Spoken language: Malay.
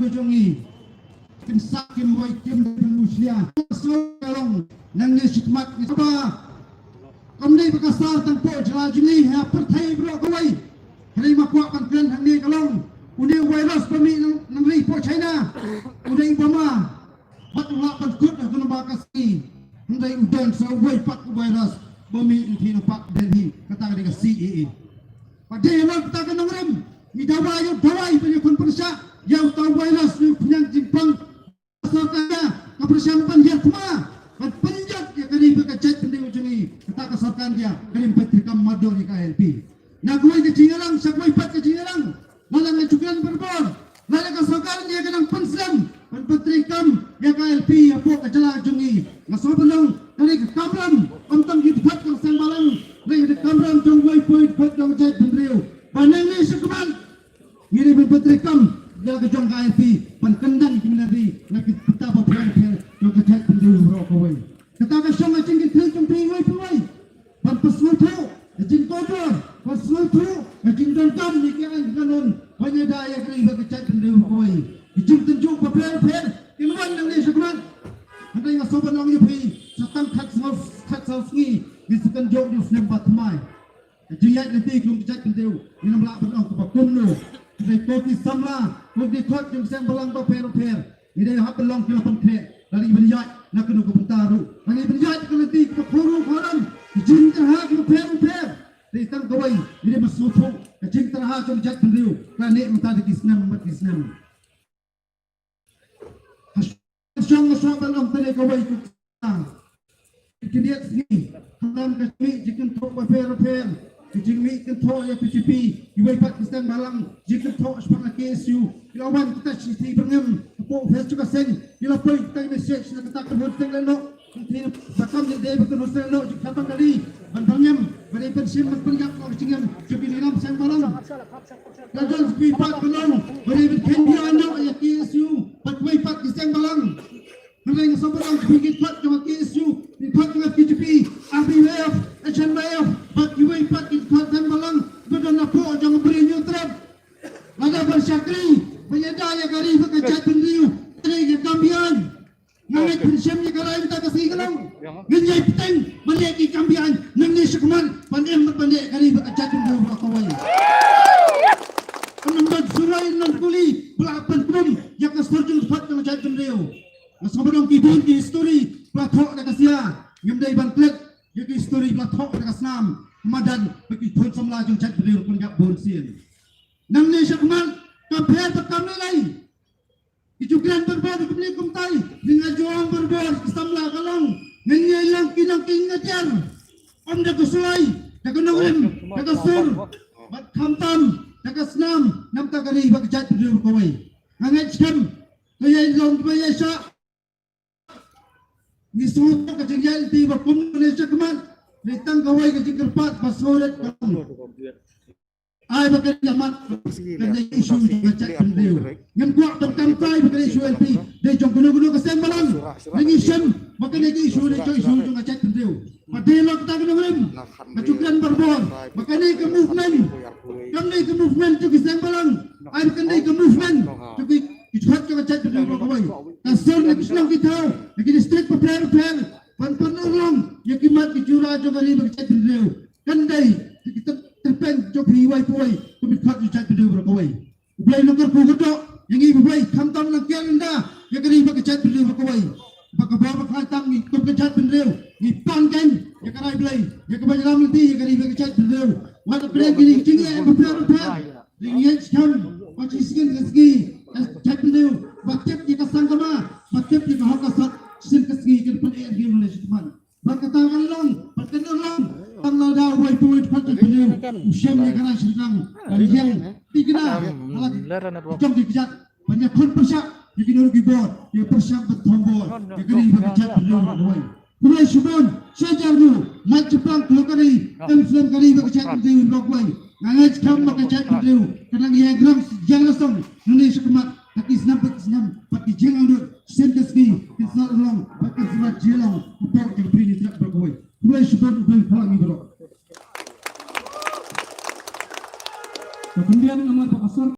juga jongi kinsak kin wai kim muslia solong nang ni sikmat ni apa kamni bekasar tanpo jela jini ha perthai bro kawai hari makwa kan klan hang ni kalong uni virus pami nang ri po China uni bama batla pan kut kan bakasi ndai udan sa wai pat virus bumi thi no pak Delhi kata dengan CEE padai lang kita kan ngrem mi dawai punya persa yang tahu virus ni penyang Jepang sarkanya kepersiapan dia semua penjat dia kali berkecet pendek ujung ni kata kesakan dia kali petrikam mador di KLP nak gue ke Cingalang sakoi pat ke Cingalang malah ngajukan berbor malah kesakan dia kena pensem petrikam ya KLP apa kecela ujung ni ngaso belum kali ke Kamram ontang di dekat ke Sembalang lagi di Kamram jong gue point pat jong cai pendriu panang ni sekuman ini petrikam dia ke jong KLP penkendang kiminari nak kita apa berani jong kecet pendriu rokoi kata ke song acing kita jong pendriu puai pan peslu tu acing kodor peslu tu acing dongkam ni kan kanon banyak daya kali kecet pendriu rokoi acing tunjuk berani kiluan nang ni sekuman hendak yang sopan orang ni pergi setang kat selfie di sekan jong di senempat mai acing yang nanti kelum kecet pendriu ni nampak benar kepakum luในโกติสัมลาโกติทอดจึงแสงพลังต่อเพลนี่ได้ฮับเป็นลองที่เราต้องเคลียร์dari berjaya nak kena ke pentaru dari berjaya ke nanti ke puru koran jin terha ke per dari tang kawai ini bersuatu jin terha ke jat pendriu kerana minta di kisnam syang sahabat lam tadi kawai ke kini sini hantam ke sini jikin tok per jing mi kan tho ya PCP iwai Pakistan balang jing kan tho sepang KSU lawan kita sisi bengem po fes juga sen ila poi kita message na kita kebut teng leno tin bakam de betul hotel leno jatang kali bangem bari pensim penjak ko jingem jebi nilam sen balang lawan pi pak belong bari ken dia anak ya KSU patwai Pakistan balang Nang sobrang bigit pat ke KSU pat ke PCP ABWF HNBF pat iwai pat Katan Malang betul nak po jangan beri nyutrap ada bersyakri penyedaya kali berkecat pendiriu dari kambian nangit pensiamnya kalau kita kasih kalau ngenyai peteng balik ke kambian nangis sekuman pandem berbalik kali berkecat pendiriu berkawai penembak surai nan kuli belapan pun yang keserjun pat berkecat pendiriu sebelum kibun di histori platok dekat sia ngemdai bangklet yang histori platok dekat senam madan bagi pun semula jung chat berdiri pun gak bonsin nang ni syakman kampel bekam ni lai ijukan berbor kembali kumtai dengan juang berbor semula kalong ngenyai lang kingajar om dah kesuai dah kenangrim dah kesur bat kamtam dah kesnam nam tak kali bagi chat berdiri kawai hangat scam kaya long kaya syak ni semua kejadian di bakum Malaysia keman Ditang kawai ke jingkerpat pasolet kamu. Ai bakal jamat kena isu ngecek pendeu. Ngem kuat tentang kai bakal isu LP. Dia jong gunu kesem balang. Ngi sem bakal isu dia isu ngecek pendeu. Padahal kita kena ngelem. Kecukupan berbon. Bakal ke movement. Kami ke movement tu kesem balang. Ai kena ke movement. Tu ikat ke ngecek pendeu kawai. Kasar lagi senang kita. Lagi district per Pan-panulong yang kimat kicura jom kali bercet berdeu. Kandai kita terpen jom hiwai puai. Kubikat bercet berdeu berkawai. Ublay nongkar kuhudok yang ibu buai kamtam langkian anda yang kali bercet berdeu berkawai. Bakabawa bakantang ni kubikat berdeu. Ni pangken yang kali blay. Yang kebanyakan nanti yang kali bercet berdeu. Wala blay gini cinggi yang berper. Ringian skam. Macam sikit kesegi. Cet berdeu. Bakcep di kasang kama. Bakcep di kahokasat. Sin kasih ke depan ANG Malaysia teman. Berkatakan long, berkenal long. Tanggal dah wai tuit patut beliau. Usianya kena senang. Yang tiga jom dikejar. Banyak kon persiap. Yang kena rugi bot. Yang persiap bertombol. Yang kena berkejar beliau wai. Mulai subon sejar dulu. Mat Jepang kelokari. Film kali berkejar beliau wai. Ngajak kamu berkejar beliau. Kadang yang gram yang langsung Indonesia kemat. Tapi senam pati jengang dulu. Senteski kita long pakai surat jelang untuk yang beri tidak berkuai. Mulai sebab beri pelangi bro. Kemudian amat pasar.